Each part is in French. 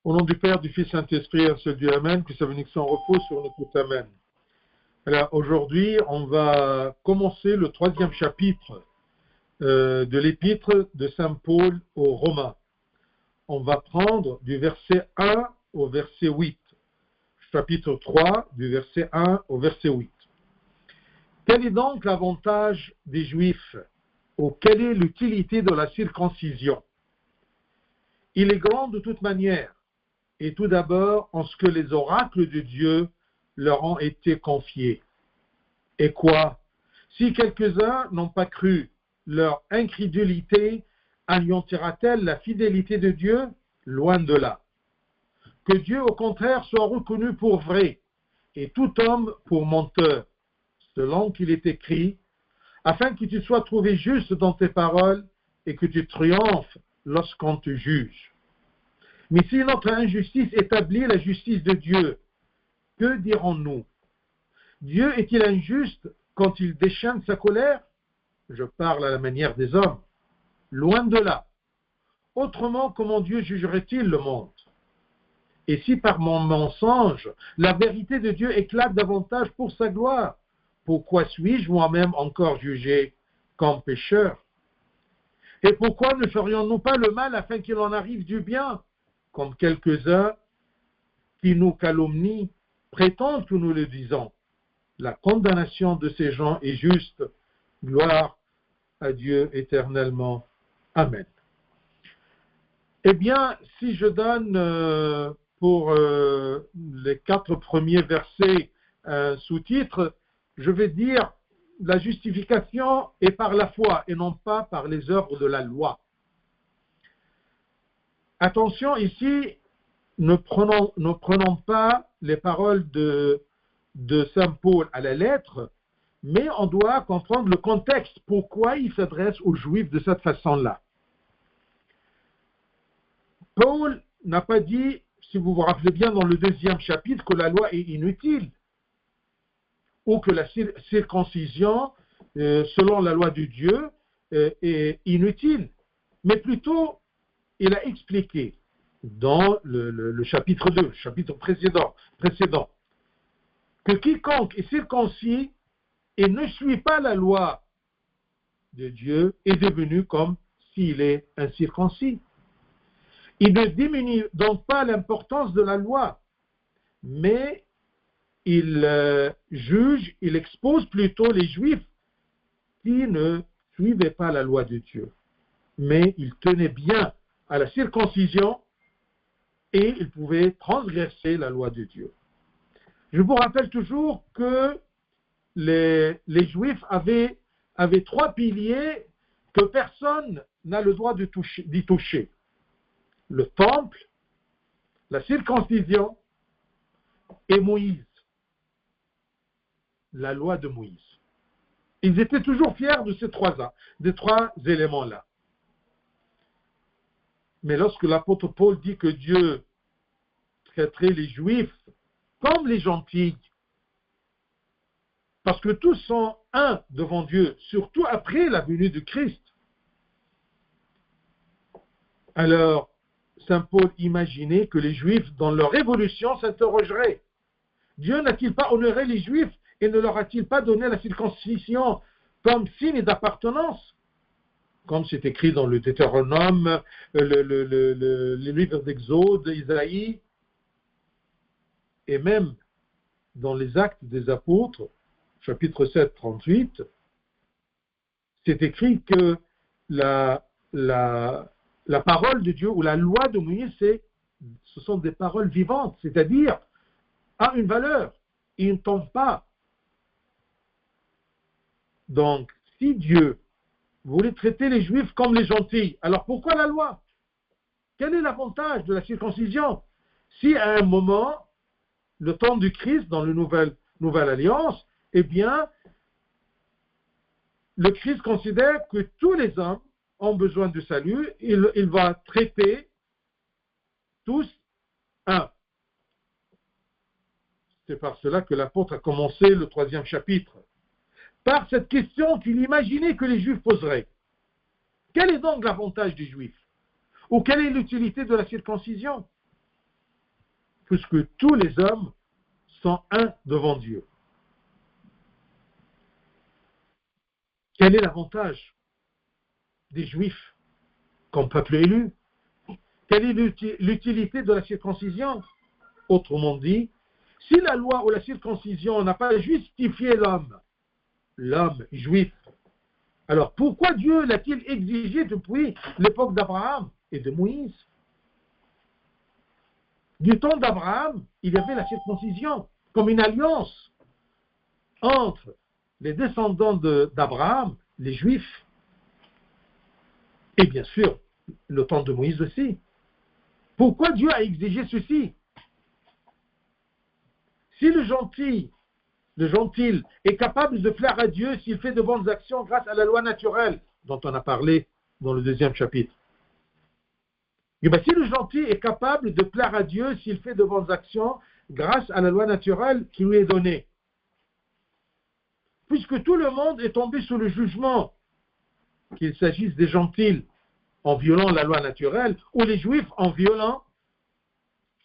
Au nom du Père, du Fils, Saint-Esprit, un seul Dieu, Amen, que sa bénédiction repose sur nous tous, Amen. Alors, aujourd'hui, on va commencer le 3e chapitre de l'épître de Saint Paul aux Romains. On va prendre du verset 1 au verset 8. Chapitre 3, du verset 1 au verset 8. Quel est donc l'avantage des Juifs, ou quelle est l'utilité de la circoncision? Il est grand de toute manière, et tout d'abord en ce que les oracles de Dieu leur ont été confiés. Et quoi? Si quelques-uns n'ont pas cru, leur incrédulité anéantira-t-elle la fidélité de Dieu? Loin de là. Que Dieu, au contraire, soit reconnu pour vrai, et tout homme pour menteur, selon qu'il est écrit, afin que tu sois trouvé juste dans tes paroles et que tu triomphes lorsqu'on te juge. Mais si notre injustice établit la justice de Dieu, que dirons-nous? Dieu est-il injuste quand il déchaîne sa colère? Je parle à la manière des hommes. Loin de là. Autrement, comment Dieu jugerait-il le monde? Et si par mon mensonge, la vérité de Dieu éclate davantage pour sa gloire, pourquoi suis-je moi-même encore jugé comme pécheur? Et pourquoi ne ferions-nous pas le mal afin qu'il en arrive du bien, comme quelques-uns qui nous calomnient, prétendent que nous le disons? La condamnation de ces gens est juste. Gloire à Dieu éternellement. Amen. Eh bien, si je donne pour les 4 premiers versets un sous-titre, je vais dire la justification est par la foi et non pas par les œuvres de la loi. Attention, ici, ne prenons pas les paroles de Saint Paul à la lettre, mais on doit comprendre le contexte, pourquoi il s'adresse aux Juifs de cette façon-là. Paul n'a pas dit, si vous vous rappelez bien dans le 2e chapitre, que la loi est inutile, ou que la circoncision, selon la loi de Dieu, est inutile, mais plutôt, il a expliqué dans le chapitre 2, le chapitre précédent, que quiconque est circoncis et ne suit pas la loi de Dieu est devenu comme s'il est incirconcis. Il ne diminue donc pas l'importance de la loi, mais il juge, il expose plutôt les Juifs qui ne suivaient pas la loi de Dieu. Mais ils tenaient bien à la circoncision et ils pouvaient transgresser la loi de Dieu. Je vous rappelle toujours que les Juifs avaient 3 piliers que personne n'a le droit d'y toucher. Le temple, la circoncision et Moïse, la loi de Moïse. Ils étaient toujours fiers de ces 3 éléments-là. Mais lorsque l'apôtre Paul dit que Dieu traiterait les Juifs comme les gentils, parce que tous sont un devant Dieu, surtout après la venue de Christ, alors Saint Paul imaginait que les Juifs, dans leur évolution, s'interrogeraient. Dieu n'a-t-il pas honoré les Juifs et ne leur a-t-il pas donné la circoncision comme signe d'appartenance? Comme c'est écrit dans le Deutéronome, les livres d'Exode, d'Isaïe, et même dans les Actes des Apôtres, chapitre 7, 38, c'est écrit que la parole de Dieu ou la loi de Moïse, ce sont des paroles vivantes, c'est-à-dire a une valeur, il ne tombe pas. Donc, si Dieu voulait traiter les Juifs comme les gentils, alors pourquoi la loi? Quel est l'avantage de la circoncision? Si à un moment, le temps du Christ, dans la nouvelle alliance, eh bien, le Christ considère que tous les hommes ont besoin de salut, il va traiter tous un. C'est par cela que l'apôtre a commencé le 3e chapitre. Par cette question qu'il imaginait que les Juifs poseraient. Quel est donc l'avantage des Juifs? Ou quelle est l'utilité de la circoncision? puisque tous les hommes sont un devant Dieu. Quel est l'avantage des Juifs comme peuple élu? Quelle est l'utilité de la circoncision? Autrement dit, si la loi ou la circoncision n'a pas justifié l'homme juif, alors pourquoi Dieu l'a-t-il exigé depuis l'époque d'Abraham et de Moïse? Du temps d'Abraham, il y avait la circoncision comme une alliance entre les descendants d'Abraham, les Juifs, et bien sûr, le temps de Moïse aussi. Pourquoi Dieu a exigé ceci? Si le gentil est capable de plaire à Dieu s'il fait de bonnes actions grâce à la loi naturelle, dont on a parlé dans le 2e chapitre, et bien, si le gentil est capable de plaire à Dieu s'il fait de bonnes actions grâce à la loi naturelle qui lui est donnée, puisque tout le monde est tombé sous le jugement, qu'il s'agisse des gentils en violant la loi naturelle ou les juifs en violant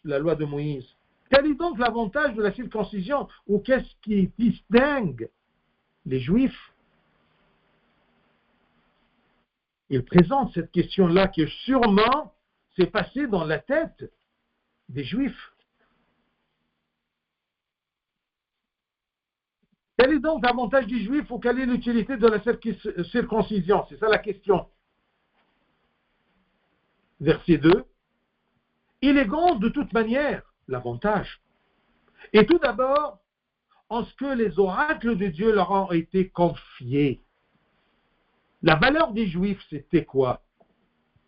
la loi de Moïse. Quel est donc l'avantage de la circoncision, ou qu'est-ce qui distingue les juifs? Il présente cette question-là qui sûrement s'est passée dans la tête des juifs. Quel est donc l'avantage des juifs, ou quelle est l'utilité de la circoncision? C'est ça la question. Verset 2. Il est grand de toute manière, l'avantage. Et tout d'abord, en ce que les oracles de Dieu leur ont été confiés. La valeur des Juifs, c'était quoi?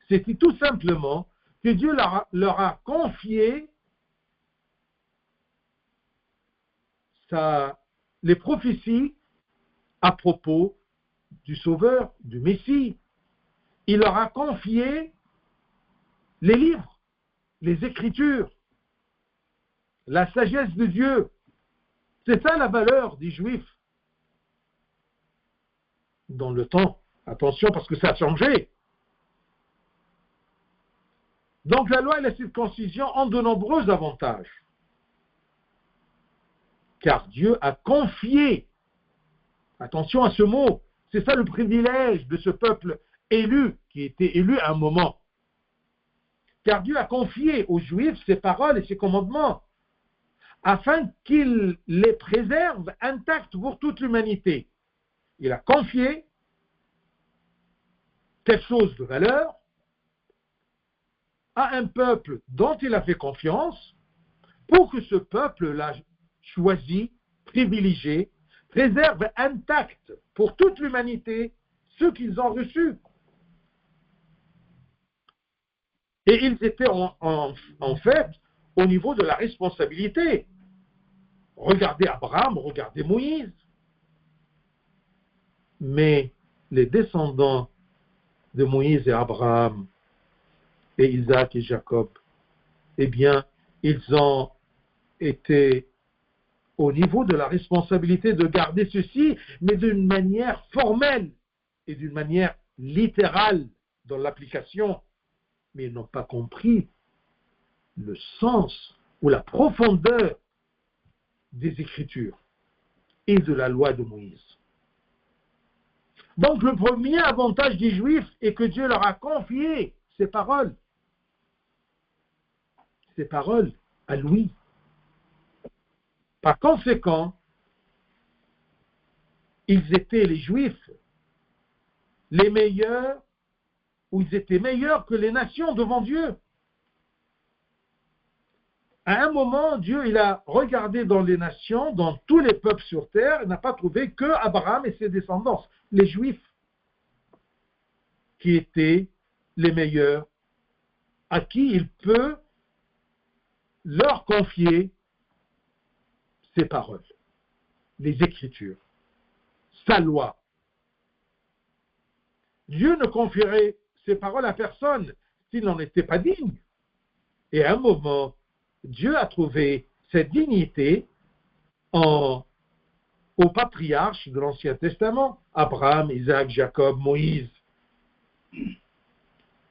C'était tout simplement que Dieu leur a confié les prophéties à propos du Sauveur, du Messie. Il leur a confié les livres, les Écritures, la sagesse de Dieu. C'est ça la valeur des Juifs. Dans le temps, attention parce que ça a changé. Donc la loi et la circoncision ont de nombreux avantages. Car Dieu a confié, attention à ce mot, c'est ça le privilège de ce peuple élu, qui était élu à un moment. Car Dieu a confié aux Juifs ses paroles et ses commandements, afin qu'il les préserve intacts pour toute l'humanité. Il a confié quelque chose de valeur à un peuple dont il a fait confiance, pour que ce peuple-là choisi, privilégié, préserve intact pour toute l'humanité ce qu'ils ont reçu. Et ils étaient en fait au niveau de la responsabilité. Regardez Abraham, regardez Moïse. Mais les descendants de Moïse et Abraham, et Isaac et Jacob, eh bien, ils ont été au niveau de la responsabilité de garder ceci, mais d'une manière formelle et d'une manière littérale dans l'application. Mais ils n'ont pas compris le sens ou la profondeur des Écritures et de la loi de Moïse. Donc le premier avantage des Juifs est que Dieu leur a confié ses paroles à lui. Par conséquent, ils étaient les Juifs les meilleurs, ou ils étaient meilleurs que les nations devant Dieu. À un moment, Dieu, il a regardé dans les nations, dans tous les peuples sur terre, il n'a pas trouvé que Abraham et ses descendants, les Juifs, qui étaient les meilleurs, à qui il peut leur confier ses paroles, les Écritures, sa loi. Dieu ne confierait ses paroles à personne s'il n'en était pas digne. Et à un moment, Dieu a trouvé cette dignité aux patriarches de l'Ancien Testament, Abraham, Isaac, Jacob, Moïse.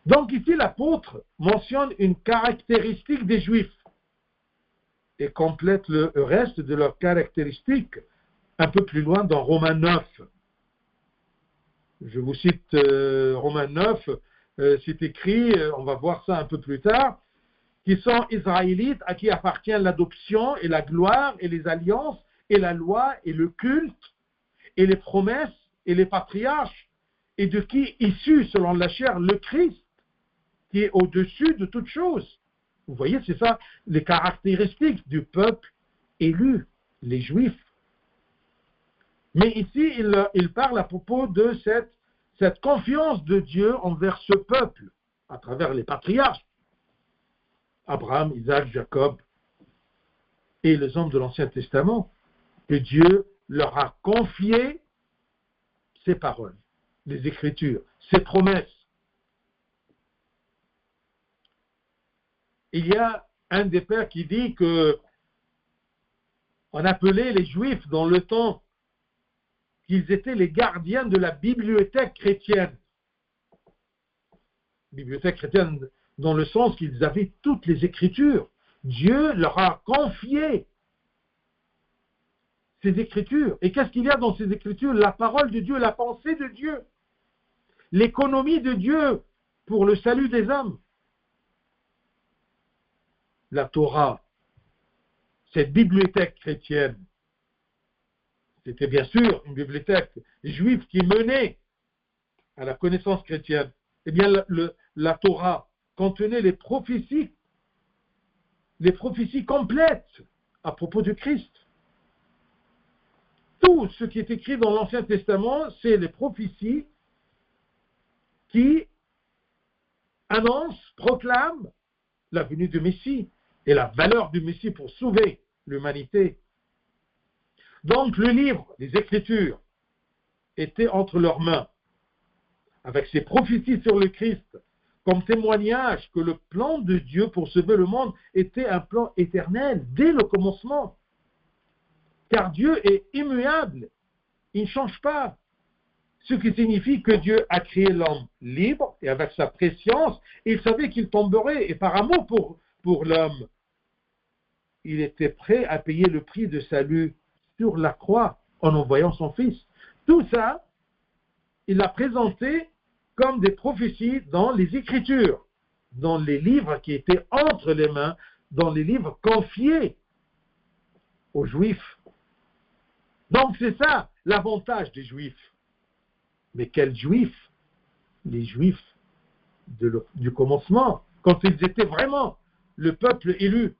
Donc ici, l'apôtre mentionne une caractéristique des Juifs. et complètent le reste de leurs caractéristiques un peu plus loin dans Romains 9. Je vous cite Romains 9, c'est écrit, on va voir ça un peu plus tard, qui sont israélites, à qui appartient l'adoption et la gloire et les alliances et la loi et le culte et les promesses et les patriarches, et de qui issu selon la chair le Christ, qui est au-dessus de toute chose. Vous voyez, c'est ça les caractéristiques du peuple élu, les Juifs. Mais ici, il parle à propos de cette confiance de Dieu envers ce peuple, à travers les patriarches, Abraham, Isaac, Jacob, et les hommes de l'Ancien Testament, que Dieu leur a confié ses paroles, les Écritures, ses promesses. Il y a un des pères qui dit que on appelait les Juifs dans le temps qu'ils étaient les gardiens de la bibliothèque chrétienne. Bibliothèque chrétienne dans le sens qu'ils avaient toutes les Écritures. Dieu leur a confié ces Écritures. Et qu'est-ce qu'il y a dans ces Écritures? La parole de Dieu, la pensée de Dieu, l'économie de Dieu pour le salut des hommes. La Torah, cette bibliothèque chrétienne, c'était bien sûr une bibliothèque juive qui menait à la connaissance chrétienne. Eh bien, la Torah contenait les prophéties complètes à propos du Christ. Tout ce qui est écrit dans l'Ancien Testament, c'est les prophéties qui annoncent, proclament la venue du Messie et la valeur du Messie pour sauver l'humanité. Donc le livre, les Écritures, était entre leurs mains, avec ses prophéties sur le Christ, comme témoignage que le plan de Dieu pour sauver le monde était un plan éternel dès le commencement. Car Dieu est immuable, il ne change pas. Ce qui signifie que Dieu a créé l'homme libre et avec sa préscience, il savait qu'il tomberait, et par amour pour l'homme, il était prêt à payer le prix de salut sur la croix en envoyant son Fils. Tout ça, il l'a présenté comme des prophéties dans les Écritures, dans les livres qui étaient entre les mains, dans les livres confiés aux Juifs. Donc c'est ça l'avantage des Juifs. Mais quels Juifs? Les Juifs du commencement, quand ils étaient vraiment le peuple élu.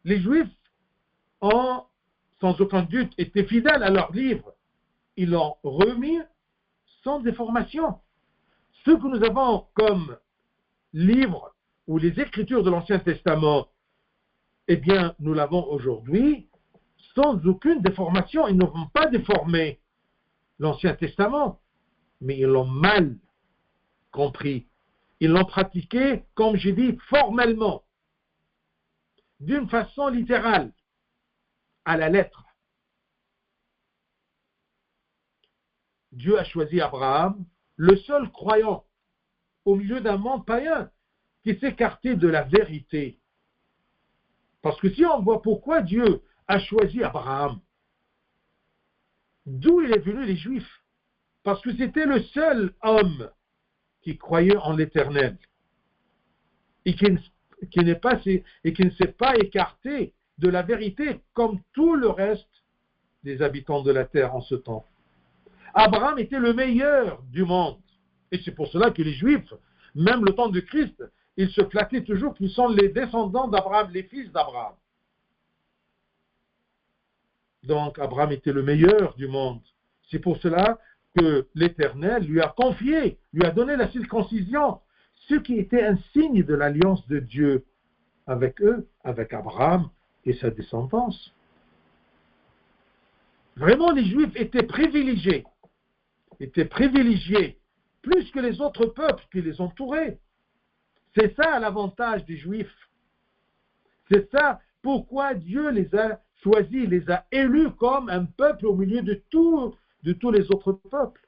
Les Juifs ont, sans aucun doute, été fidèles à leur livre. Ils l'ont remis sans déformation. Ce que nous avons comme livre ou les Écritures de l'Ancien Testament, eh bien, nous l'avons aujourd'hui sans aucune déformation. Ils n'ont pas déformé l'Ancien Testament, mais ils l'ont mal compris. Ils l'ont pratiqué, comme j'ai dit, formellement, d'une façon littérale, à la lettre. Dieu a choisi Abraham, le seul croyant, au milieu d'un monde païen, qui s'écartait de la vérité. Parce que si on voit pourquoi Dieu a choisi Abraham, d'où il est venu les Juifs? Parce que c'était le seul homme qui croyait en l'Éternel et qui ne s'est pas écarté de la vérité comme tout le reste des habitants de la terre en ce temps. Abraham était le meilleur du monde. Et c'est pour cela que les Juifs, même le temps de Christ, ils se flattaient toujours qu'ils sont les descendants d'Abraham, les fils d'Abraham. Donc Abraham était le meilleur du monde. C'est pour cela que l'Éternel lui a confié, lui a donné la circoncision, ce qui était un signe de l'alliance de Dieu avec eux, avec Abraham et sa descendance. Vraiment, les Juifs étaient privilégiés plus que les autres peuples qui les entouraient. C'est ça l'avantage des Juifs. C'est ça pourquoi Dieu les a choisis, les a élus comme un peuple au milieu de tous les autres peuples.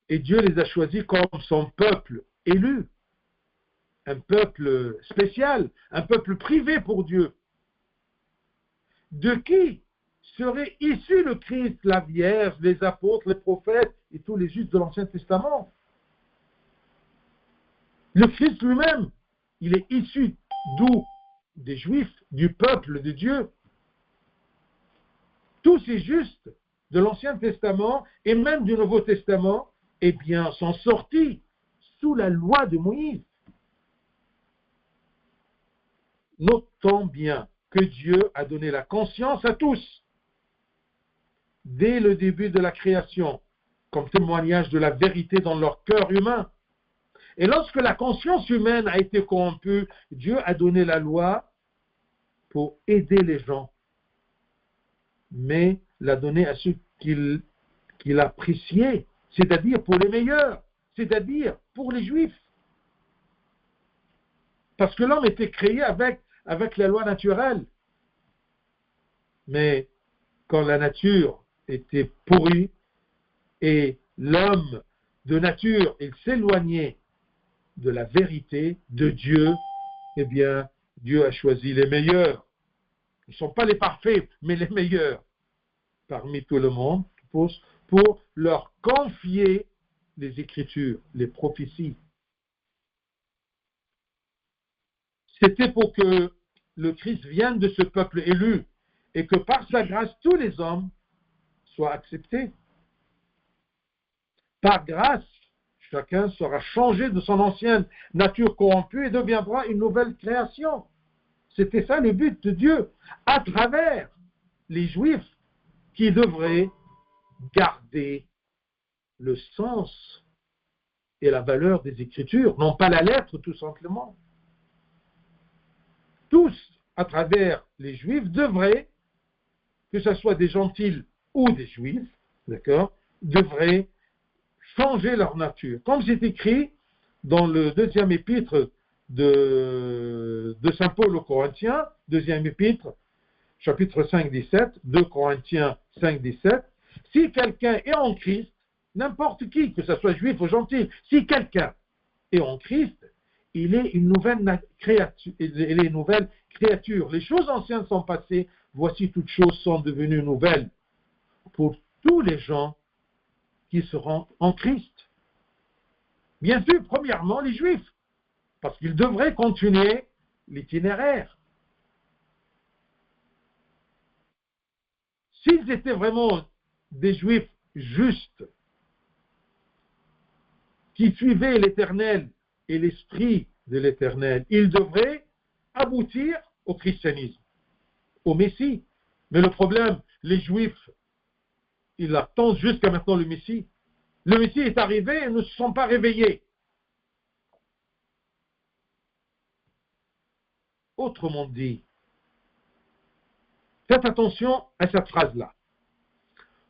Et Dieu les a choisis comme son peuple élu, un peuple spécial, un peuple privé pour Dieu. De qui serait issu le Christ, la Vierge, les apôtres, les prophètes et tous les justes de l'Ancien Testament? Le Christ lui-même, il est issu d'où? Des Juifs, du peuple de Dieu. Tous ces justes de l'Ancien Testament et même du Nouveau Testament, eh bien, sont sortis sous la loi de Moïse. Notons bien que Dieu a donné la conscience à tous dès le début de la création, comme témoignage de la vérité dans leur cœur humain. Et lorsque la conscience humaine a été corrompue, Dieu a donné la loi pour aider les gens, mais l'a donnée à ceux qu'il appréciait, c'est-à-dire pour les meilleurs, c'est-à-dire pour les Juifs. Parce que l'homme était créé avec la loi naturelle. Mais quand la nature était pourrie et l'homme de nature, il s'éloignait de la vérité de Dieu, eh bien, Dieu a choisi les meilleurs. Ils ne sont pas les parfaits, mais les meilleurs parmi tout le monde pour leur confier les Écritures, les prophéties. C'était pour que le Christ vienne de ce peuple élu et que par sa grâce, tous les hommes soient acceptés. Par grâce, chacun sera changé de son ancienne nature corrompue et deviendra une nouvelle création. C'était ça le but de Dieu, à travers les Juifs qui devraient garder le sens et la valeur des Écritures, non pas la lettre tout simplement. Tous, à travers les Juifs, devraient, que ce soit des gentils ou des Juifs, d'accord, devraient changer leur nature. Comme c'est écrit dans le deuxième épître de Saint Paul aux Corinthiens, deuxième épître, chapitre 5, 17, 2 Corinthiens 5, 17, si quelqu'un est en Christ, n'importe qui, que ce soit juif ou gentil, si quelqu'un est en Christ, il est une nouvelle créature. Les choses anciennes sont passées, voici toutes choses sont devenues nouvelles pour tous les gens qui seront en Christ. Bien sûr, premièrement, les Juifs, parce qu'ils devraient continuer l'itinéraire. S'ils étaient vraiment des Juifs justes, qui suivaient l'Éternel et l'Esprit de l'Éternel, ils devraient aboutir au christianisme, au Messie. Mais le problème, les Juifs, ils attendent jusqu'à maintenant le Messie. Le Messie est arrivé et ne se sont pas réveillés. Autrement dit, faites attention à cette phrase-là.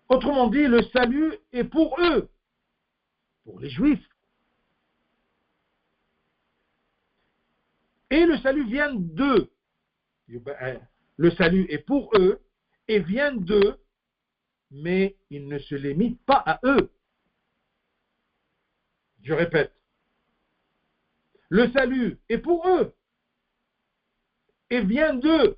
Autrement dit, le salut est pour eux, pour les Juifs. Et le salut vient d'eux. Le salut est pour eux et vient d'eux, mais il ne se limite pas à eux. Je répète, le salut est pour eux et vient d'eux.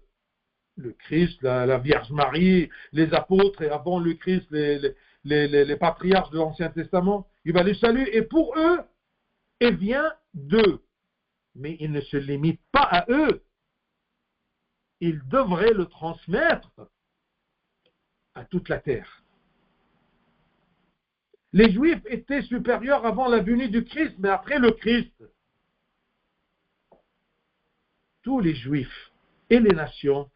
Le Christ, la Vierge Marie, les apôtres et avant le Christ, les patriarches de l'Ancien Testament. Le salut est pour eux et vient d'eux. Mais il ne se limite pas à eux. Ils devraient le transmettre à toute la terre. Les Juifs étaient supérieurs avant la venue du Christ, mais après le Christ, tous les Juifs et les nations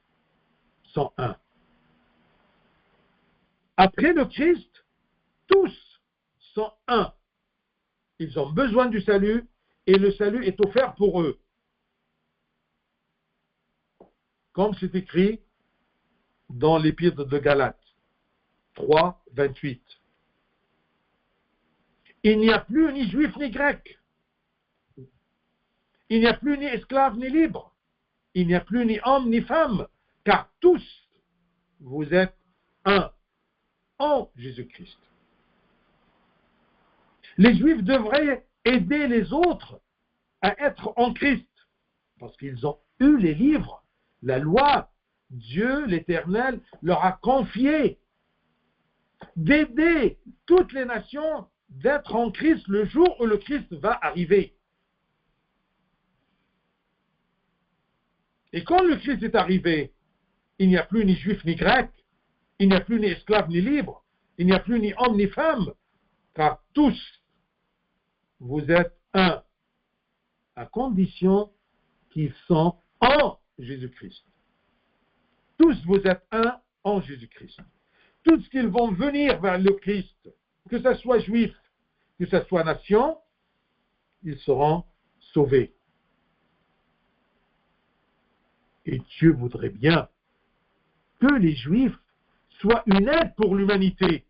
sont un. Après le Christ, tous sont un. Ils ont besoin du salut et le salut est offert pour eux. Comme c'est écrit dans l'épître de Galates 3, 28. Il n'y a plus ni juif ni grec. Il n'y a plus ni esclave ni libre. Il n'y a plus ni homme ni femme, car tous vous êtes un en Jésus-Christ. Les Juifs devraient aider les autres à être en Christ, parce qu'ils ont eu les livres, la loi. Dieu, l'Éternel, leur a confié d'aider toutes les nations d'être en Christ le jour où le Christ va arriver. Et quand le Christ est arrivé, il n'y a plus ni juif ni grec, il n'y a plus ni esclave ni libre, il n'y a plus ni homme ni femme, car tous, vous êtes un, à condition qu'ils sont en Jésus-Christ. Tous vous êtes un en Jésus-Christ. Tous qu'ils vont venir vers le Christ, que ce soit juif, que ce soit nation, ils seront sauvés. Et Dieu voudrait bien que les Juifs soient une aide pour l'humanité.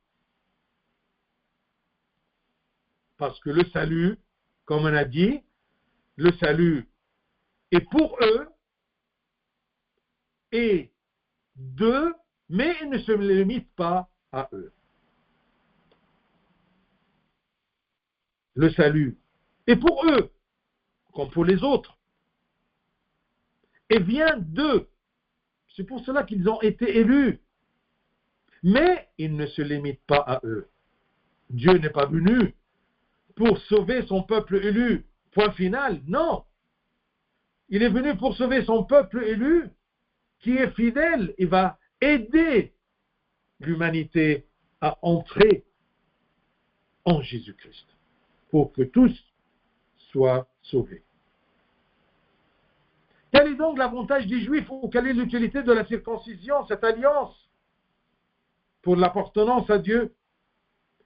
Parce que le salut, comme on a dit, le salut est pour eux et d'eux, mais il ne se limite pas à eux. Le salut est pour eux, comme pour les autres, et vient d'eux. C'est pour cela qu'ils ont été élus. Mais il ne se limite pas à eux. Dieu n'est pas venu pour sauver son peuple élu. Point final, non. Il est venu pour sauver son peuple élu qui est fidèle et va aider l'humanité à entrer en Jésus-Christ pour que tous soient sauvés. Quel est donc l'avantage des Juifs ou quelle est l'utilité de la circoncision, cette alliance pour l'appartenance à Dieu?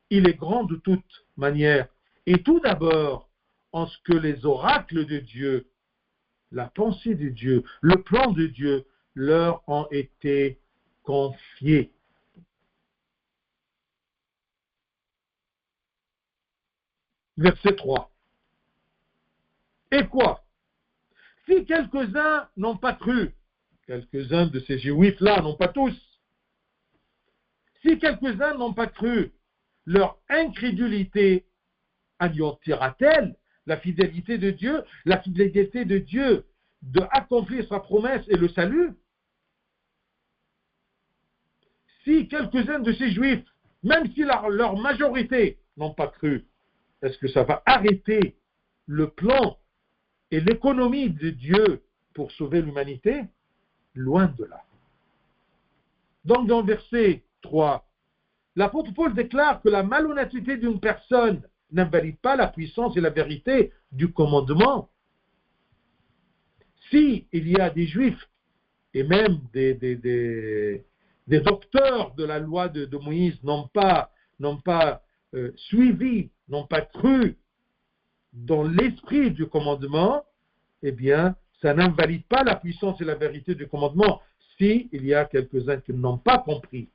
Il est grand de toute manière. Et tout d'abord, en ce que les oracles de Dieu, la pensée de Dieu, le plan de Dieu leur ont été confiés. Verset 3. Et quoi? Si quelques-uns n'ont pas cru, quelques-uns de ces Juifs-là, non pas tous, si quelques-uns n'ont pas cru, leur incrédulité anéantira-t-elle la fidélité de Dieu de accomplir sa promesse et le salut? Si quelques-uns de ces Juifs, même si leur majorité n'ont pas cru, est-ce que ça va arrêter le plan et l'économie de Dieu pour sauver l'humanité? Loin de là. Donc dans le verset 3, l'apôtre Paul déclare que la malhonnêteté d'une personne n'invalide pas la puissance et la vérité du commandement. Si il y a des Juifs et même des docteurs de la loi de Moïse n'ont pas suivi, n'ont pas cru dans l'esprit du commandement, eh bien, ça n'invalide pas la puissance et la vérité du commandement si il y a quelques-uns qui n'ont pas compris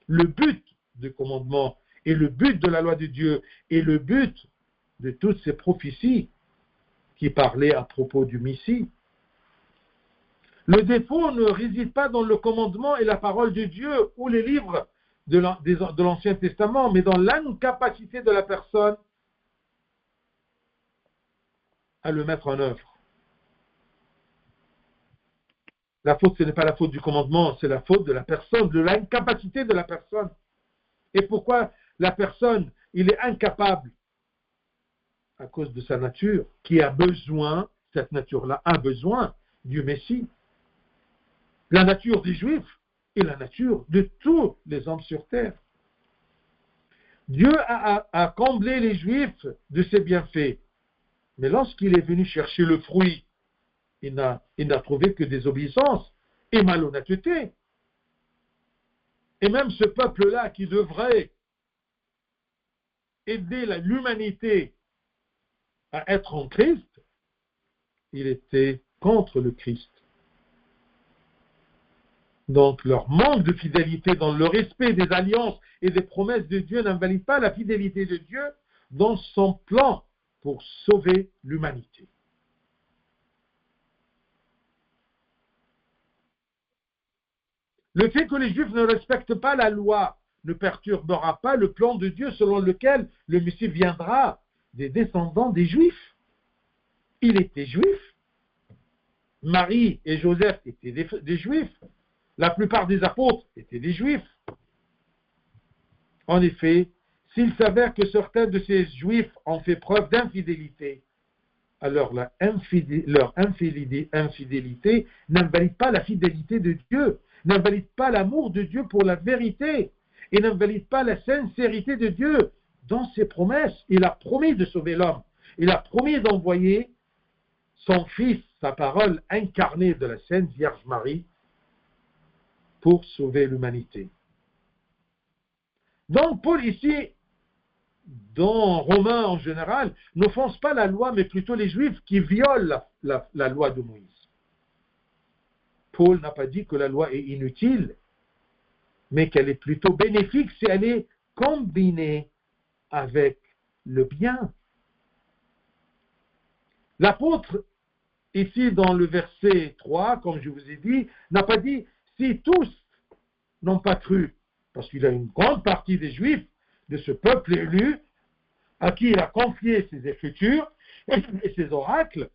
le but du commandement et le but de la loi de Dieu et le but de toutes ces prophéties qui parlaient à propos du Messie. Le défaut ne réside pas dans le commandement et la parole de Dieu ou les livres de l'Ancien Testament, mais dans l'incapacité de la personne à le mettre en œuvre. La faute, ce n'est pas la faute du commandement, c'est la faute de la personne, de l'incapacité de la personne. Et pourquoi la personne, il est incapable? À cause de sa nature, qui a besoin, cette nature-là a besoin du Messie. La nature des Juifs et la nature de tous les hommes sur terre. Dieu a comblé les Juifs de ses bienfaits. Mais lorsqu'il est venu chercher le fruit, il n'a trouvé que désobéissance et malhonnêteté. Et même ce peuple-là qui devrait aider l'humanité à être en Christ, il était contre le Christ. Donc leur manque de fidélité dans le respect des alliances et des promesses de Dieu n'invalide pas la fidélité de Dieu dans son plan pour sauver l'humanité. Le fait que les Juifs ne respectent pas la loi ne perturbera pas le plan de Dieu selon lequel le Messie viendra des descendants des Juifs. il était juif. Marie et Joseph étaient des juifs. La plupart des apôtres étaient des juifs. En effet, s'il s'avère que certains de ces juifs ont fait preuve d'infidélité, alors leur infidélité n'invalide pas la fidélité de Dieu, n'invalide pas l'amour de Dieu pour la vérité, et n'invalide pas la sincérité de Dieu dans ses promesses. Il a promis de sauver l'homme. Il a promis d'envoyer son Fils, sa parole incarnée de la Sainte Vierge Marie, pour sauver l'humanité. Donc Paul ici, dans Romains en général, n'offense pas la loi, mais plutôt les Juifs qui violent la loi de Moïse. Paul n'a pas dit que la loi est inutile, mais qu'elle est plutôt bénéfique si elle est combinée avec le bien. L'apôtre, ici dans le verset 3, comme je vous ai dit, n'a pas dit si tous n'ont pas cru, parce qu'il y a une grande partie des Juifs de ce peuple élu à qui il a confié ses Écritures et ses oracles,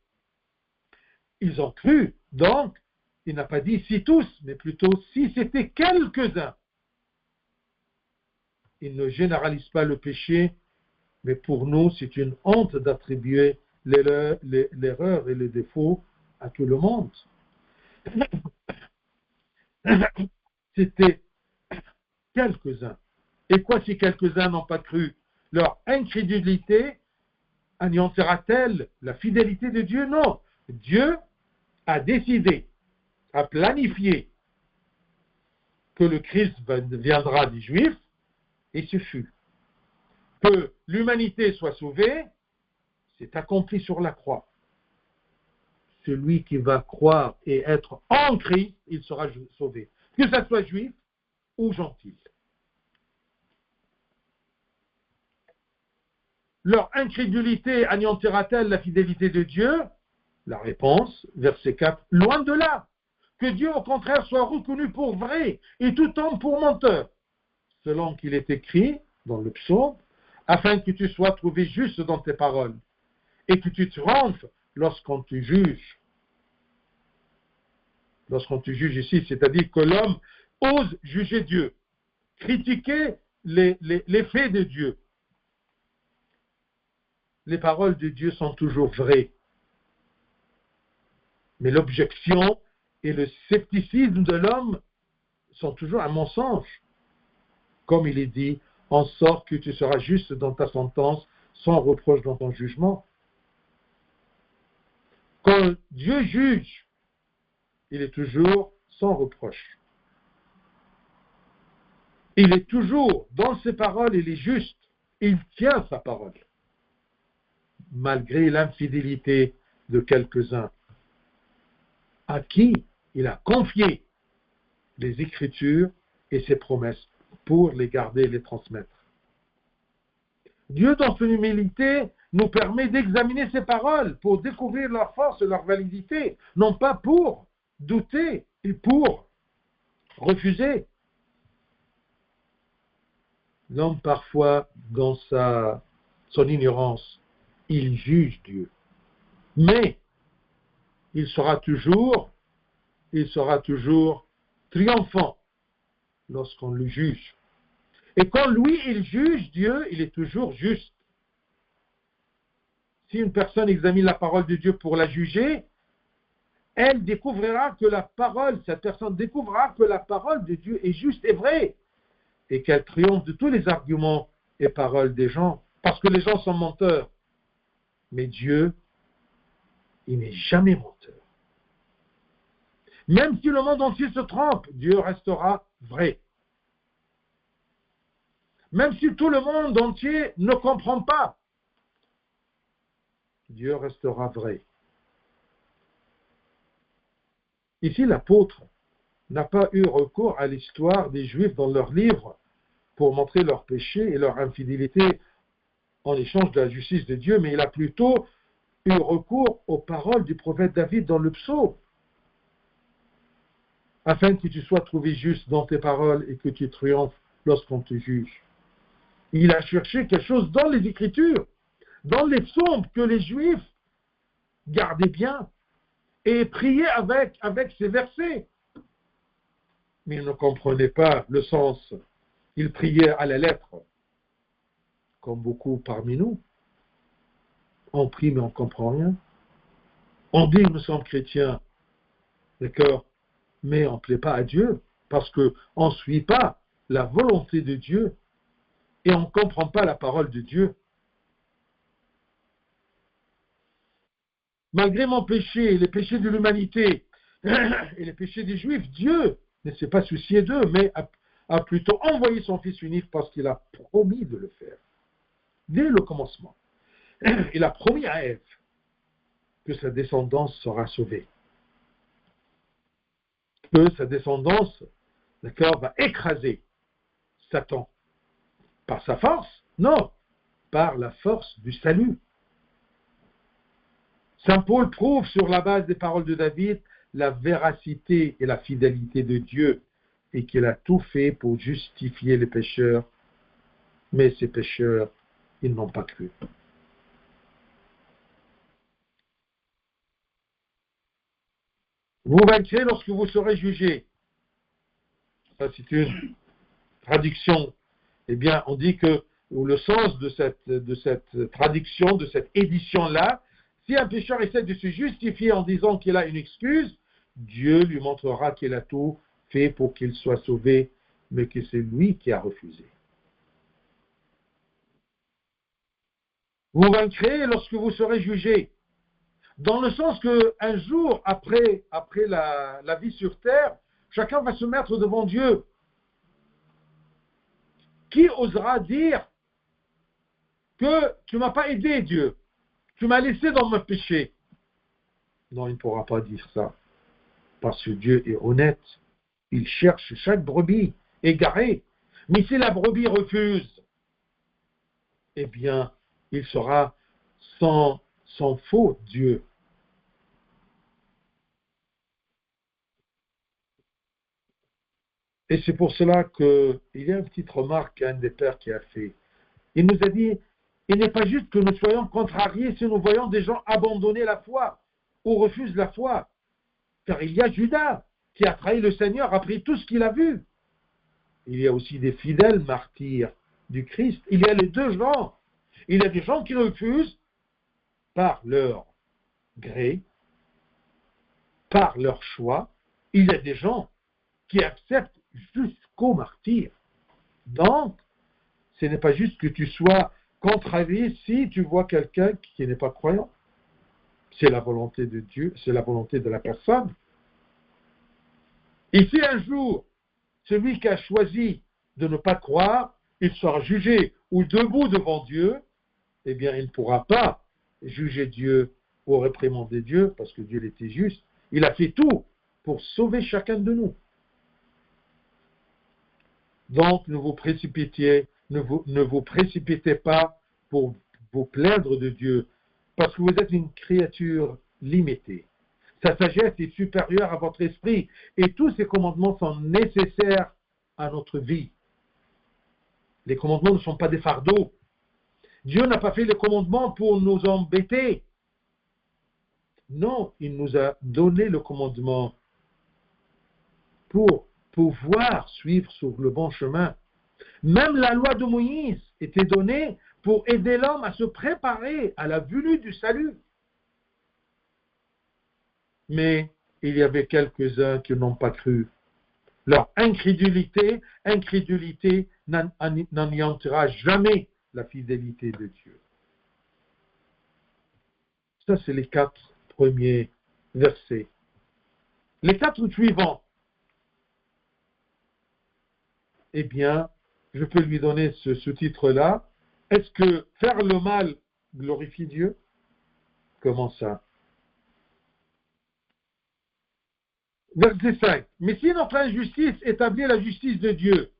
ils ont cru. Donc, il n'a pas dit si tous, mais plutôt si c'était quelques-uns. Il ne généralise pas le péché, mais pour nous, c'est une honte d'attribuer l'erreur et les défauts à tout le monde. C'était quelques-uns. Et quoi si quelques-uns n'ont pas cru? Leur incrédulité anéantira-t-elle la fidélité de Dieu? Non. Dieu a décidé, a planifié que le Christ viendra des Juifs, et ce fut. Que l'humanité soit sauvée, c'est accompli sur la croix. Celui qui va croire et être en Christ, il sera sauvé. Que ça soit juif ou gentil. Leur incrédulité anéantira-t-elle la fidélité de Dieu? La réponse, verset 4, loin de là. Que Dieu, au contraire, soit reconnu pour vrai et tout homme pour menteur, selon qu'il est écrit dans le psaume, afin que tu sois trouvé juste dans tes paroles et que tu triomphes lorsqu'on te juge. Lorsqu'on te juge ici, c'est-à-dire que l'homme ose juger Dieu, critiquer les faits de Dieu. Les paroles de Dieu sont toujours vraies. Mais l'objection et le scepticisme de l'homme sont toujours un mensonge. Comme il est dit, en sorte que tu seras juste dans ta sentence, sans reproche dans ton jugement. Quand Dieu juge, il est toujours sans reproche. Il est toujours, dans ses paroles, il est juste. Il tient sa parole, malgré l'infidélité de quelques-uns, à qui il a confié les Écritures et ses promesses pour les garder et les transmettre. Dieu, dans son humilité, nous permet d'examiner ses paroles pour découvrir leur force et leur validité, non pas pour douter et pour refuser. L'homme, parfois, dans son ignorance, il juge Dieu. Mais il sera toujours triomphant lorsqu'on le juge. Et quand lui, il juge Dieu, il est toujours juste. Si une personne examine la parole de Dieu pour la juger, elle découvrira que cette personne découvrira que la parole de Dieu est juste et vraie, et qu'elle triomphe de tous les arguments et paroles des gens, parce que les gens sont menteurs. Mais Dieu, il n'est jamais menteur. Même si le monde entier se trompe, Dieu restera vrai. Même si tout le monde entier ne comprend pas, Dieu restera vrai. Ici, l'apôtre n'a pas eu recours à l'histoire des Juifs dans leurs livres pour montrer leurs péchés et leur infidélité en échange de la justice de Dieu, mais il a plutôt eu recours aux paroles du prophète David dans le psaume, afin que tu sois trouvé juste dans tes paroles et que tu triomphes lorsqu'on te juge. Il a cherché quelque chose dans les Écritures, dans les psaumes que les Juifs gardez bien et priez avec ces versets. Mais ils ne comprenaient pas le sens. Ils priaient à la lettre, comme beaucoup parmi nous. On prie mais on ne comprend rien. On dit nous sommes chrétiens, d'accord, mais on ne plaît pas à Dieu parce qu'on ne suit pas la volonté de Dieu et on ne comprend pas la parole de Dieu. Malgré mon péché et les péchés de l'humanité et les péchés des Juifs, Dieu ne s'est pas soucié d'eux, mais a plutôt envoyé son Fils unique parce qu'il a promis de le faire. Dès le commencement, il a promis à Ève que sa descendance sera sauvée. Que sa descendance, d'accord, va écraser Satan. Par sa force? Non, par la force du salut. Saint Paul prouve sur la base des paroles de David la véracité et la fidélité de Dieu et qu'il a tout fait pour justifier les pécheurs, mais ces pécheurs, ils n'ont pas cru. Vous vaincrez lorsque vous serez jugés. Ça, c'est une traduction. Eh bien, on dit que le sens de cette traduction, de cette édition-là, si un pécheur essaie de se justifier en disant qu'il a une excuse, Dieu lui montrera qu'il a tout fait pour qu'il soit sauvé, mais que c'est lui qui a refusé. Vous vaincrez lorsque vous serez jugés. Dans le sens qu'un jour après la vie sur terre, chacun va se mettre devant Dieu. Qui osera dire que tu ne m'as pas aidé, Dieu? Tu m'as laissé dans mon péché. Non, il ne pourra pas dire ça. Parce que Dieu est honnête. Il cherche chaque brebis égarée. Mais si la brebis refuse, eh bien, il sera sans faute, Dieu. Et c'est pour cela qu'il y a une petite remarque qu'un des pères qui a fait. Il nous a dit, il n'est pas juste que nous soyons contrariés si nous voyons des gens abandonner la foi ou refusent la foi. Car il y a Judas qui a trahi le Seigneur après tout ce qu'il a vu. Il y a aussi des fidèles martyrs du Christ. Il y a les deux genres. Il y a des gens qui refusent par leur gré, par leur choix. Il y a des gens qui acceptent jusqu'au martyr. Donc, ce n'est pas juste que tu sois contrarié si tu vois quelqu'un qui n'est pas croyant. C'est la volonté de Dieu, c'est la volonté de la personne. Et si un jour, celui qui a choisi de ne pas croire, il sera jugé ou debout devant Dieu, eh bien, il ne pourra pas juger Dieu ou réprimander Dieu parce que Dieu était juste. Il a fait tout pour sauver chacun de nous. Donc, ne vous précipitez pas pour vous plaindre de Dieu, parce que vous êtes une créature limitée. Sa sagesse est supérieure à votre esprit, et tous ces commandements sont nécessaires à notre vie. Les commandements ne sont pas des fardeaux. Dieu n'a pas fait les commandements pour nous embêter. Non, il nous a donné le commandement pour pouvoir suivre sur le bon chemin. Même la loi de Moïse était donnée pour aider l'homme à se préparer à la venue du salut. Mais il y avait quelques-uns qui n'ont pas cru. Leur incrédulité n'anéantira jamais la fidélité de Dieu. Ça, c'est les 4 premiers versets. Les 4 suivants, eh bien, je peux lui donner ce sous-titre-là. Est-ce que faire le mal glorifie Dieu? Comment ça? Verset 5. Mais si notre injustice établit la justice de Dieu,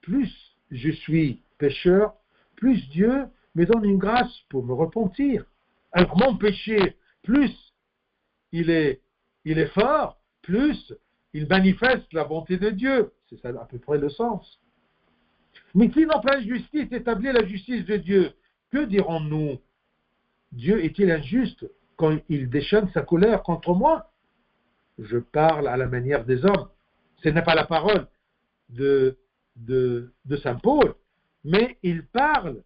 plus je suis pécheur, plus Dieu me donne une grâce pour me repentir. Alors mon péché, plus il est fort, plus il manifeste la bonté de Dieu. C'est ça à peu près le sens. Mais si notre injustice établit la justice de Dieu, que dirons-nous? Dieu est-il injuste quand il déchaîne sa colère contre moi? Je parle à la manière des hommes. Ce n'est pas la parole de Saint Paul, mais il parle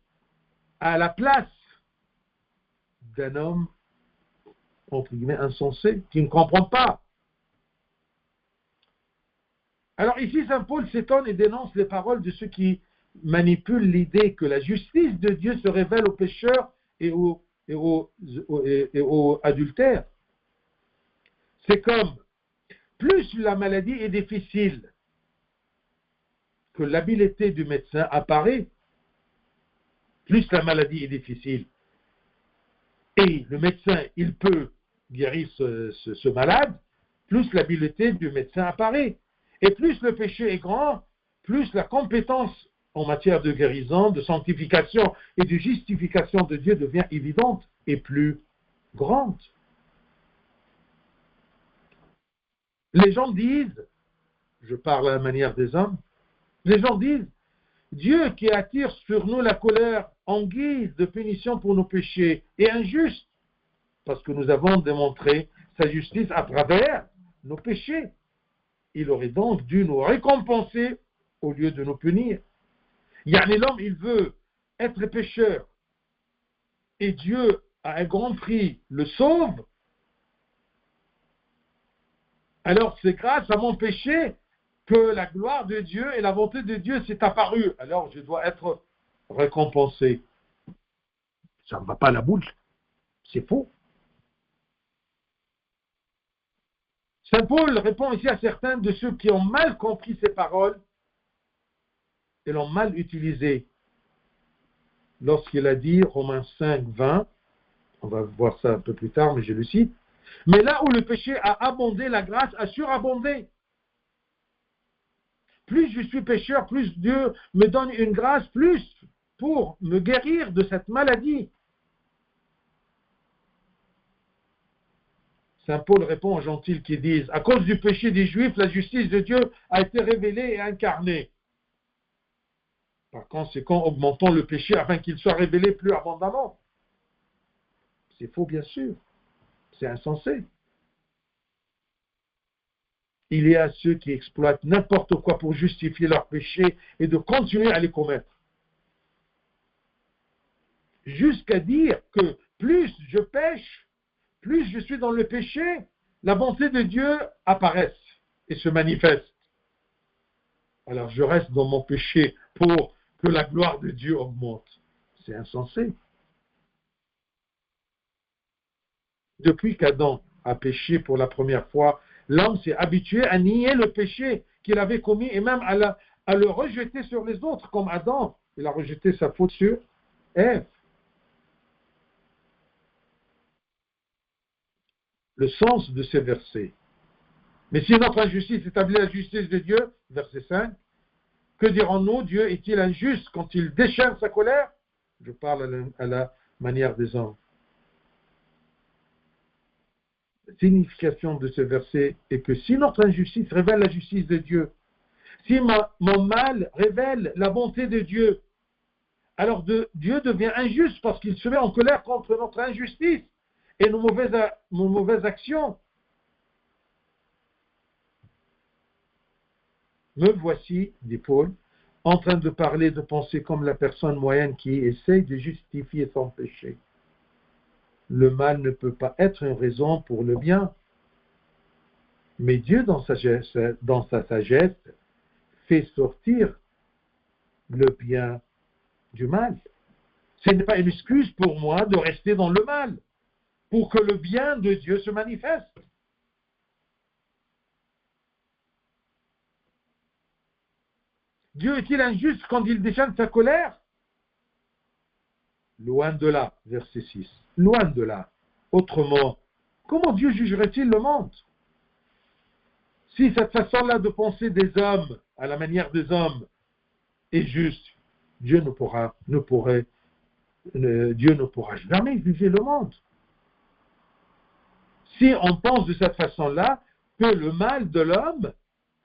à la place d'un homme, entre guillemets, insensé, qui ne comprend pas. Alors ici, Saint Paul s'étonne et dénonce les paroles de ceux qui manipulent l'idée que la justice de Dieu se révèle aux pécheurs et aux adultères. C'est comme, plus la maladie est difficile, que l'habileté du médecin apparaît, plus la maladie est difficile. Et le médecin, il peut guérir ce malade, plus l'habileté du médecin apparaît. Et plus le péché est grand, plus la compétence en matière de guérison, de sanctification et de justification de Dieu devient évidente et plus grande. Les gens disent, je parle à la manière des hommes, les gens disent, Dieu qui attire sur nous la colère en guise de punition pour nos péchés est injuste, parce que nous avons démontré sa justice à travers nos péchés. Il aurait donc dû nous récompenser au lieu de nous punir. Yani l'homme, il veut être pécheur, et Dieu, à un grand prix, le sauve. Alors c'est grâce à mon péché que la gloire de Dieu et la bonté de Dieu s'est apparue. Alors je dois être récompensé. Ça ne va pas à la boule. C'est faux. Saint Paul répond ici à certains de ceux qui ont mal compris ces paroles et l'ont mal utilisées. Lorsqu'il a dit, Romains 5, 20, on va voir ça un peu plus tard, mais je le cite, mais là où le péché a abondé, la grâce a surabondé. Plus je suis pécheur, plus Dieu me donne une grâce, plus pour me guérir de cette maladie. Saint Paul répond aux gentils qui disent, à cause du péché des Juifs, la justice de Dieu a été révélée et incarnée. Par conséquent, augmentons le péché afin qu'il soit révélé plus abondamment. C'est faux, bien sûr. C'est insensé. Il y a ceux qui exploitent n'importe quoi pour justifier leurs péchés et de continuer à les commettre. Jusqu'à dire que plus je pêche, plus je suis dans le péché, la bonté de Dieu apparaît et se manifeste. Alors je reste dans mon péché pour que la gloire de Dieu augmente. C'est insensé. Depuis qu'Adam a péché pour la première fois, l'homme s'est habitué à nier le péché qu'il avait commis et même à le rejeter sur les autres, comme Adam. Il a rejeté sa faute sur Ève. Le sens de ces versets. Mais si notre injustice établit la justice de Dieu, verset 5, que dirons-nous? Dieu est-il injuste quand il déchaîne sa colère? Je parle à la manière des hommes. La signification de ce verset est que si notre injustice révèle la justice de Dieu, si mon mal révèle la bonté de Dieu, alors Dieu devient injuste parce qu'il se met en colère contre notre injustice et nos mauvaises actions. Me voici, dit Paul, en train de parler, de penser comme la personne moyenne qui essaye de justifier son péché. Le mal ne peut pas être une raison pour le bien. Mais Dieu, dans sa sagesse, fait sortir le bien du mal. Ce n'est pas une excuse pour moi de rester dans le mal, pour que le bien de Dieu se manifeste. Dieu est-il injuste quand il déchaîne sa colère? Loin de là, verset 6. Loin de là. Autrement, comment Dieu jugerait-il le monde? Si cette façon-là de penser des hommes, à la manière des hommes, est juste, Dieu ne pourra jamais juger le monde. Si on pense de cette façon-là, que le mal de l'homme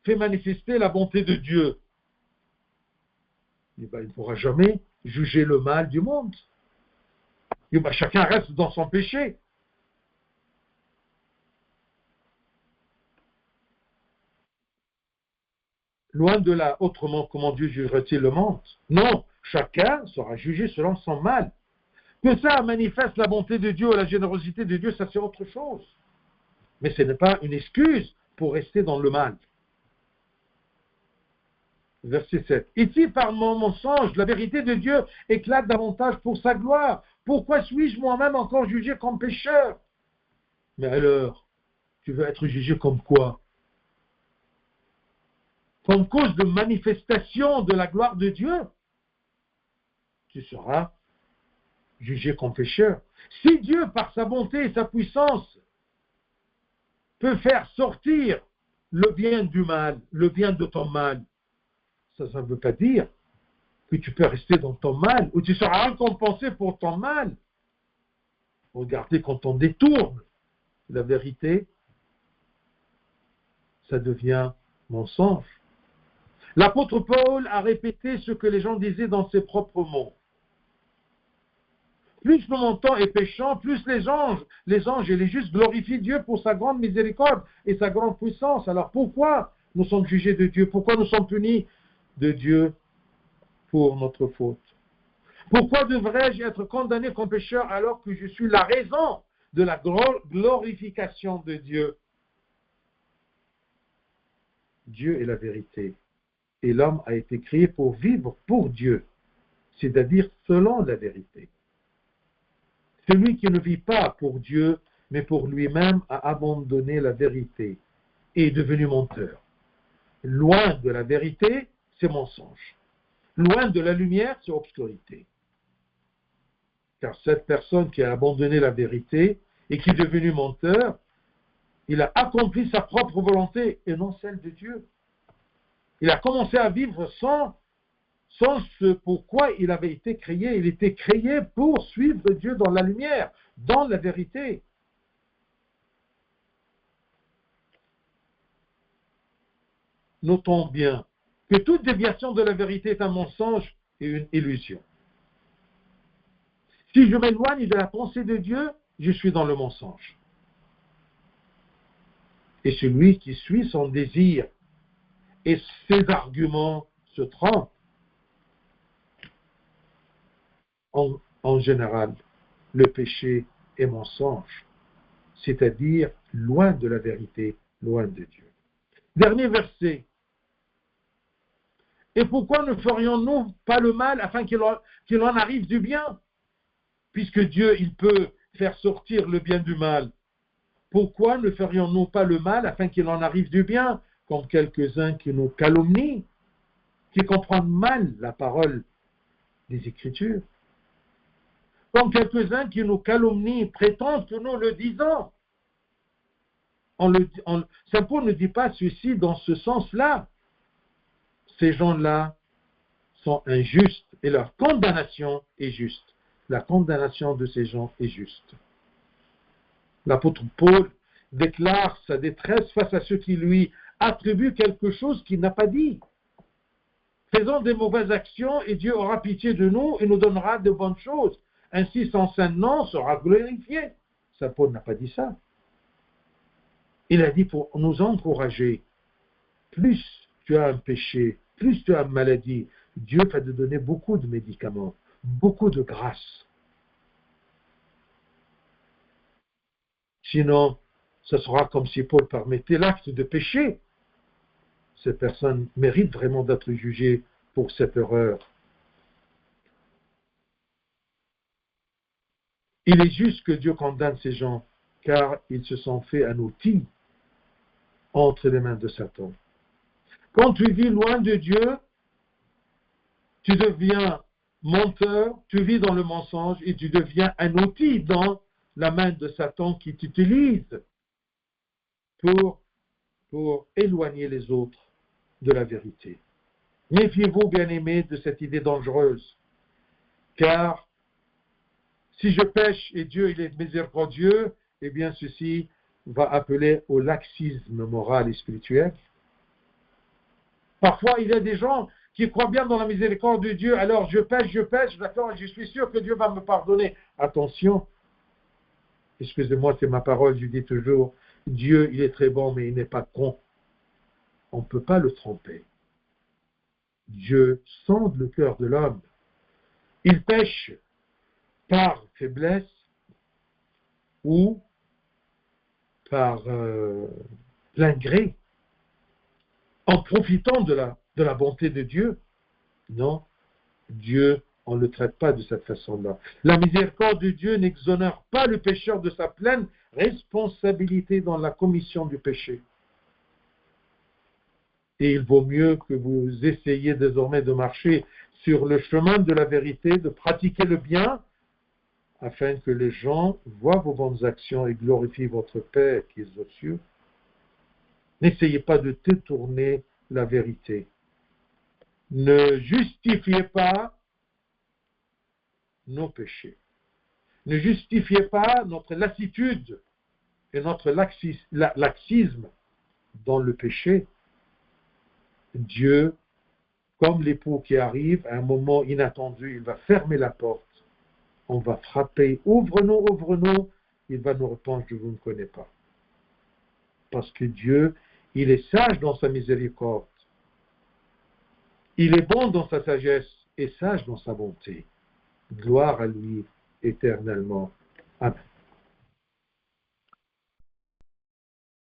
fait manifester la bonté de Dieu, il ne pourra jamais juger le mal du monde. Et ben, chacun reste dans son péché. Loin de là, autrement, comment Dieu jugerait-il le monde? Non, chacun sera jugé selon son mal. Que ça manifeste la bonté de Dieu, la générosité de Dieu, ça c'est autre chose. Mais ce n'est pas une excuse pour rester dans le mal. Verset 7. Ici, par mon mensonge, la vérité de Dieu éclate davantage pour sa gloire. Pourquoi suis-je moi-même encore jugé comme pécheur? Mais alors, tu veux être jugé comme quoi? Comme cause de manifestation de la gloire de Dieu? Tu seras jugé comme pécheur. Si Dieu, par sa bonté et sa puissance, peut faire sortir le bien du mal, le bien de ton mal, ça ne veut pas dire que tu peux rester dans ton mal ou tu seras récompensé pour ton mal. Regardez, quand on détourne la vérité, ça devient mensonge. L'apôtre Paul a répété ce que les gens disaient dans ses propres mots. Plus le mentant est péchant, plus les anges et les justes glorifient Dieu pour sa grande miséricorde et sa grande puissance. Alors pourquoi nous sommes jugés de Dieu? Pourquoi nous sommes punis de Dieu pour notre faute? Pourquoi devrais-je être condamné comme pécheur alors que je suis la raison de la glorification de Dieu? Dieu est la vérité. Et l'homme a été créé pour vivre pour Dieu, c'est-à-dire selon la vérité. Celui qui ne vit pas pour Dieu, mais pour lui-même, a abandonné la vérité et est devenu menteur. Loin de la vérité, c'est mensonge. Loin de la lumière, c'est obscurité. Car cette personne qui a abandonné la vérité et qui est devenu menteur, il a accompli sa propre volonté et non celle de Dieu. Il a commencé à vivre sans ce pourquoi il avait été créé. Il était créé pour suivre Dieu dans la lumière, dans la vérité. Notons bien que toute déviation de la vérité est un mensonge et une illusion. Si je m'éloigne de la pensée de Dieu, je suis dans le mensonge. Et celui qui suit son désir et ses arguments se trompe. En général, le péché est mensonge, c'est-à-dire loin de la vérité, loin de Dieu. Dernier verset. Et pourquoi ne ferions-nous pas le mal afin qu'il en arrive du bien? Puisque Dieu, il peut faire sortir le bien du mal. Pourquoi ne ferions-nous pas le mal afin qu'il en arrive du bien? Comme quelques-uns qui nous calomnient, qui comprennent mal la parole des Écritures. Comme quelques-uns qui nous calomnient, prétendent que nous le disons. Saint Paul ne dit pas ceci dans ce sens-là. Ces gens-là sont injustes et leur condamnation est juste. La condamnation de ces gens est juste. L'apôtre Paul déclare sa détresse face à ceux qui lui attribuent quelque chose qu'il n'a pas dit. Faisons des mauvaises actions et Dieu aura pitié de nous et nous donnera de bonnes choses. Ainsi son saint nom sera glorifié. Saint Paul n'a pas dit ça. Il a dit pour nous encourager. Plus tu as un péché, plus tu as une maladie, Dieu va te donner beaucoup de médicaments, beaucoup de grâce. Sinon, ce sera comme si Paul permettait l'acte de péché. Cette personne mérite vraiment d'être jugée pour cette erreur. Il est juste que Dieu condamne ces gens, car ils se sont fait un outil entre les mains de Satan. Quand tu vis loin de Dieu, tu deviens menteur, tu vis dans le mensonge et tu deviens un outil dans la main de Satan qui t'utilise pour éloigner les autres de la vérité. Méfiez-vous, bien-aimés, de cette idée dangereuse, car si je pêche et Dieu il est miséricordieux, eh bien ceci va appeler au laxisme moral et spirituel. Parfois, il y a des gens qui crois bien dans la miséricorde de Dieu, alors je pêche, d'accord, je suis sûr que Dieu va me pardonner. Attention, excusez-moi, c'est ma parole, je dis toujours, Dieu, il est très bon, mais il n'est pas con. On ne peut pas le tromper. Dieu sonde le cœur de l'homme. Il pêche par faiblesse ou par plein gré, en profitant de la bonté de Dieu. Non, Dieu, on ne le traite pas de cette façon-là. La miséricorde de Dieu n'exonère pas le pécheur de sa pleine responsabilité dans la commission du péché. Et il vaut mieux que vous essayiez désormais de marcher sur le chemin de la vérité, de pratiquer le bien, afin que les gens voient vos bonnes actions et glorifient votre Père qui est aux cieux. N'essayez pas de détourner la vérité. Ne justifiez pas nos péchés. Ne justifiez pas notre lassitude et notre laxisme dans le péché. Dieu, comme l'époux qui arrive, à un moment inattendu, il va fermer la porte. On va frapper. Ouvre-nous, ouvre-nous. Il va nous répondre, je vous ne connais pas. Parce que Dieu, il est sage dans sa miséricorde. Il est bon dans sa sagesse et sage dans sa bonté. Gloire à lui éternellement. Amen.